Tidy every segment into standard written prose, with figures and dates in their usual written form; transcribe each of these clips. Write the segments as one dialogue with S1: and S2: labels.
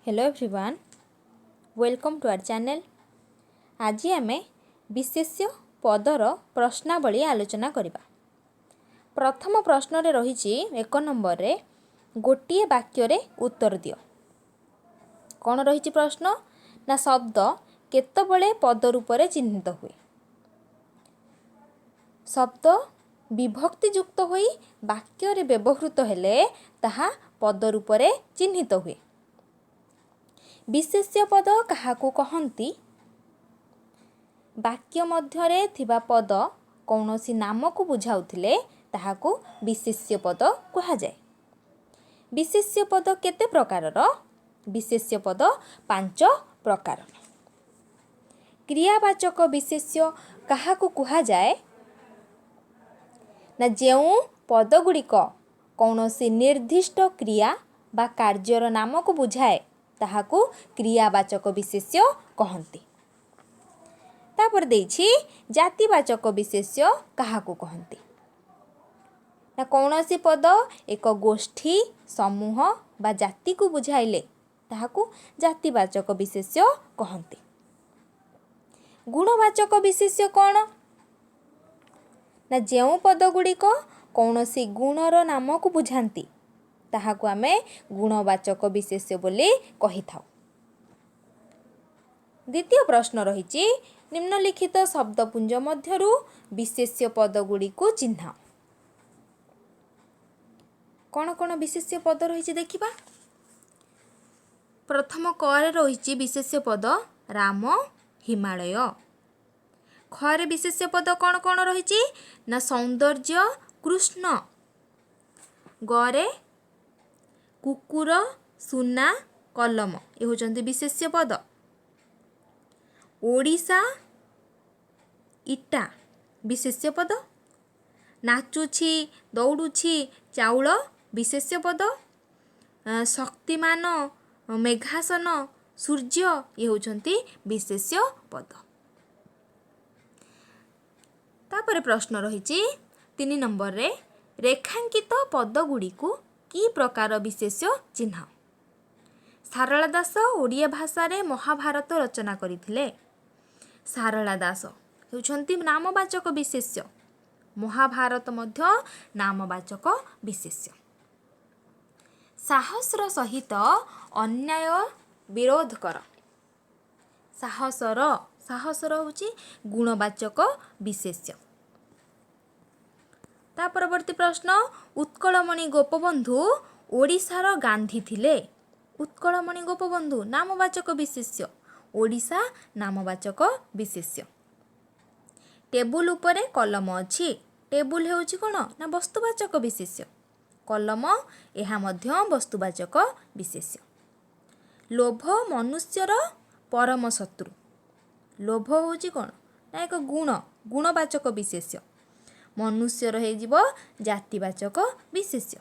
S1: Hello everyone, welcome to our channel. आज आम विशेष्य पदर प्रश्नावली आलोचना करबा। प्रथम प्रश्न रे रही एक नंबर रे गोटे वाक्य रे उत्तर दियो। कौन रही प्रश्न ना शब्द केतबेले पद रूप रे चिन्हित हुए। शब्द विभक्तियुक्त होई वाक्य रे व्यवहृत हेले ताहा पद रूप रे चिन्हित हुए। विशेष्य पद काहाकू कहंती? वाक्य मध्यरे थिबा पद कौनसी नाम को बुझाउथिले ताहाकू विशेष्य पद कहा जाए। विशेष्य पद केते प्रकारर? विशेष्य पद 5 प्रकार। क्रियावाचक विशेष्य काहाकू कहा जाए ना जेउ पद गुड़िक कौनसी निर्दिष्ट क्रिया बा कार्यर नाम को बुझाए ताहाकू क्रियावाचक विशेष्य कहंती। तापर देछि जातिवाचक विशेष्य काहाकू कहंती ना कौनसी पद एक गोष्ठी समूह बा जाति को बुझाइले ताहाकू जातिवाचक विशेष्य कहंती। गुणवाचक विशेष्य कौन ना जेउ पद गुड़िक कौनसी गुणर नाम को बुझांती ताहाकू आमे गुणवाचक विशेष्य बोली कहि थाउ। द्वितीय प्रश्न रही निम्नलिखित शब्दपुंज मध्यरु विशेष्य पद गुड़ी को चिन्ह। कौन कौन विशेष्य पद रही देखिबा। प्रथम क रे रही विशेष्य पद राम हिमालय। ख रे विशेष्य पद कौन कौन रही ना सौंदर्य कृष्ण। ग रे कुकुर सुना कलम ये होचंती विशेष्य पद। ओडिशा इटा विशेष्य पद। नाचुछि दौड़ुछि चाउल विशेष्य पद। शक्तिमान मेघासन सूर्य ये होचंती विशेष्य पद। तापर प्रश्न रही 3 नंबर रे रेखांकित पद गुड़ी को की प्रकार विशेष्य चिन्ह। सारला दास ओडिया भाषा रे महाभारत रचना करिथिले। सारला दास हेउछंती नामवाचक विशेष्य। महाभारत मध्य नामवाचक विशेष्य। साहसर सहित अन्याय विरोध कर। साहसर होची गुणवाचक विशेष्य। ता परवर्ती प्रश्न उत्कलमणि गोपबंधु ओडिशार गांधी थिले। उत्कलमणि गोपबंधु नामवाचक विशेष्य। ओडिशा नामवाचक विशेष्य। टेबुल उपरे कलम अछि। टेबुल हेउची कोन ना वस्तुवाचक विशेष्य। कलम एहा मध्य वस्तुवाचक विशेष्य। लोभ मनुष्यर परम शत्रु। लोभ होची कोन ना एक गुणवाचक विशेष्य। मनुष्यर हे जीव जातिवाचक विशेष्य।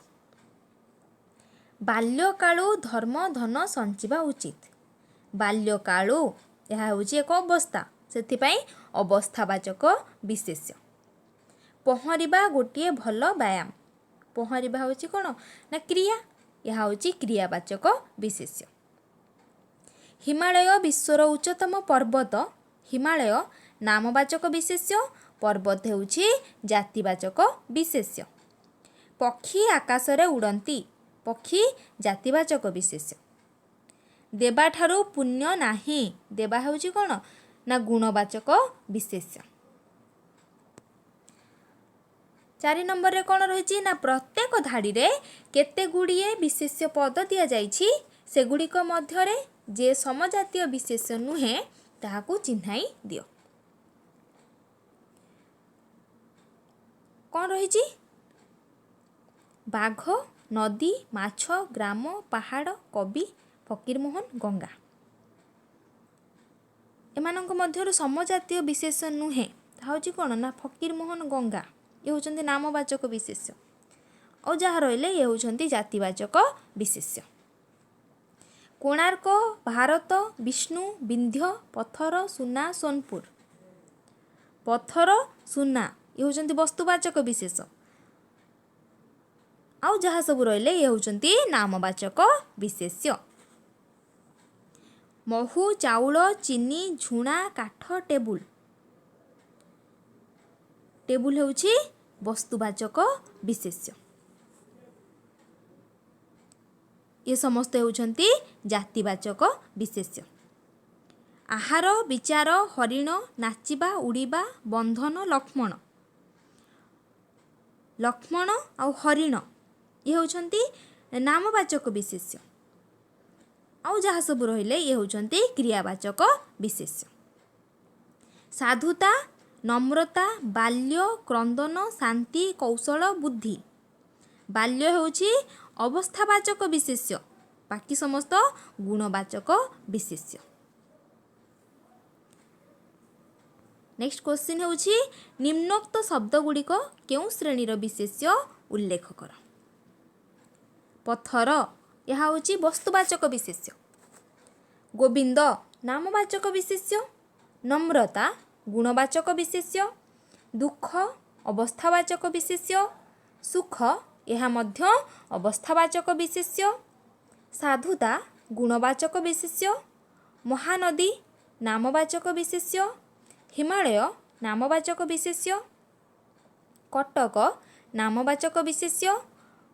S1: बाल्यकालु धर्म धन संचिबा उचित। बाल्यकालु यह होची एक अवस्था सेथिपाई अवस्थावाचक विशेष्य। पहरिबा गोटिए भल व्यायाम। पहरिबा होची कोन ना क्रिया यह होची क्रियावाचक विशेष्य। हिमालय विश्वर उच्चतम पर्वत। हिमालय नामवाचक विशेष्य। पर्वत हेउची जातिवाचक विशेष्य। पक्षी आकाश रे उड़ंती। पक्षी जातिवाचक विशेष्य। देबा ठारू पुण्य नाही। देबा हेउची कोन ना गुणवाचक विशेष्य। 4 नंबर रे कोन रहिची ना प्रत्येक धाड़ी रे केते गुड़िए विशेष्य पद दिया जाइछि सेगुड़िक मध्यरे जे समजातीय विशेष्य नुहे ताहाकू चिन्हाई दियो। कौन रही बाघ नदी माछ ग्राम पहाड़ कवि फकीरमोहन गंगा एमानंक मध्यरु समजातीय विशेष्य नुहे ताहाउची कोन ना फकीरमोहन गंगा ये होचंती नामवाचक विशेष्य और जहाँ रहिले ये होचंती जातिवाचक विशेष्य। कोणार्क भारत विष्णु विंध्य पत्थर सुना सोनपुर। पत्थर सुना ये होचंती वस्तुवाचक विशेष आउ जहाँ सब रहिले ये होचंती नामवाचक विशेष्य। महू चाउल चीनी झुणा काठ टेबुल। टेबुल होउछि वस्तुवाचक विशेष्य। ये समस्त होउछंती जातिवाचक विशेष्य। आहार विचार हरिण नाचिबा उड़ीबा बंधन लक्ष्मण। लक्ष्मण आउ हरिण ये होउछंती नामवाचक विशेष्य। आउ जहाँ सब रहिले ये होउछंती क्रियावाचक विशेष्य। साधुता नम्रता बाल्य क्रंदन शांति कौशल बुद्धि। बाल्य होउछि अवस्थावाचक विशेष्य, बाकी समस्त गुणवाचक विशेष्य। नेक्स्ट क्वेश्चन होउछि निम्नोक्त शब्द गुड़िक केउ श्रेणीर विशेष्य उल्लेख कर। पथर यह होउछि वस्तुवाचक विशेष्य। गोविंद नामवाचक विशेष्य। नम्रता गुणवाचक विशेष्य। दुख अवस्थावाचक विशेष्य। सुख यह मध्य अवस्थावाचक विशेष्य। साधुता गुणवाचक विशेष्य। महानदी नामवाचक विशेष्य। हिमालय नामवाचक विशेष्य। कटक नामवाचक विशेष्य।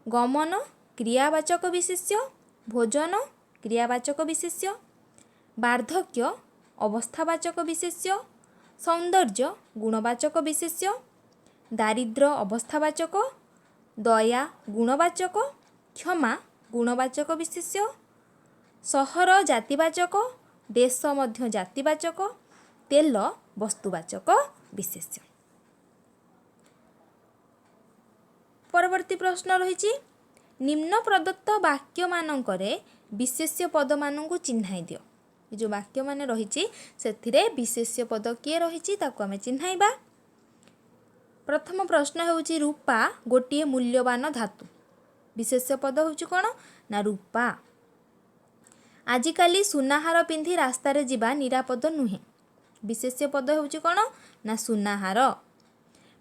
S1: गमन क्रियावाचक विशेष्य। भोजन क्रियावाचक विशेष्य। वार्धक्य अवस्थावाचक विशेष्य। सौंदर्य गुणवाचक विशेष्य। दारिद्र्य अवस्थावाचक। दया गुणवाचक। क्षमा गुणवाचक विशेष्य। सहर जातिवाचक। देश मध्य जातिवाचक। तेल वस्तुवाचक विशेष्य। परवर्ती प्रश्न रही निम्न प्रदत्त वाक्य मानकरे विशेष्य पद मानकु चिन्हाई दियो। जो वाक्य मान रही से विशेष्य पद किए रही आम चिन्हाइबा। प्रथम प्रश्न होउछि रूपा गोटे मूल्यवान धातु। विशेष्य पद होउछि कोन ना रूपा। आजिकाली सुनाहार पिंधि रास्तार जिबा निरापद नुहे। विशेष्य पद होउछि कोन ना सुनाहार।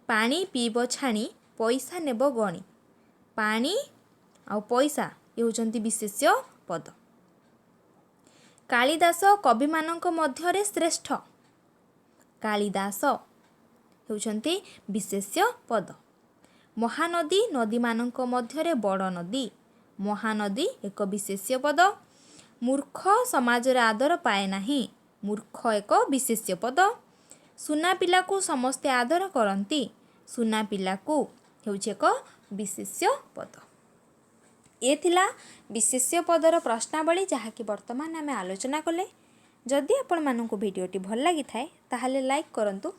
S1: पानी पीब छाणी पैसा नेब गणी। पानी आ पैसा ये होउछंती विशेष्य पद। कालिदास कवि मानक मध्यरे श्रेष्ठ। कालिदास होउछंती विशेष्य पद। महानदी नदी मानक मध्यरे बड़ नदी। महानदी एक विशेष्य पद। मूर्ख समाज रे आदर पाए नाही। मूर्ख एक विशेष्य पद। सुना पिला को समस्ते आदर करती। सुना पिला को होउछि एक विशेष्य पद। ये थिला विशेष्य पदर प्रश्नावली जहाँकि वर्तमान आम आलोचना कले। जदि आपण मानक भिडियोटी भल लगी थाए ताहले लाइक करंतु,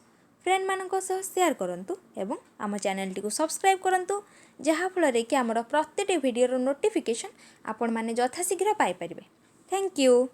S1: फ्रेंड मानक सह शेयर करंतु एवं आम चैनल टी को सब्सक्राइब करंतु जहाँ फल कि आमर प्रत्येक भिडियोर नोटिफिकेशन आपण माने यथाशीघ्र पाई परिबे। Thank you.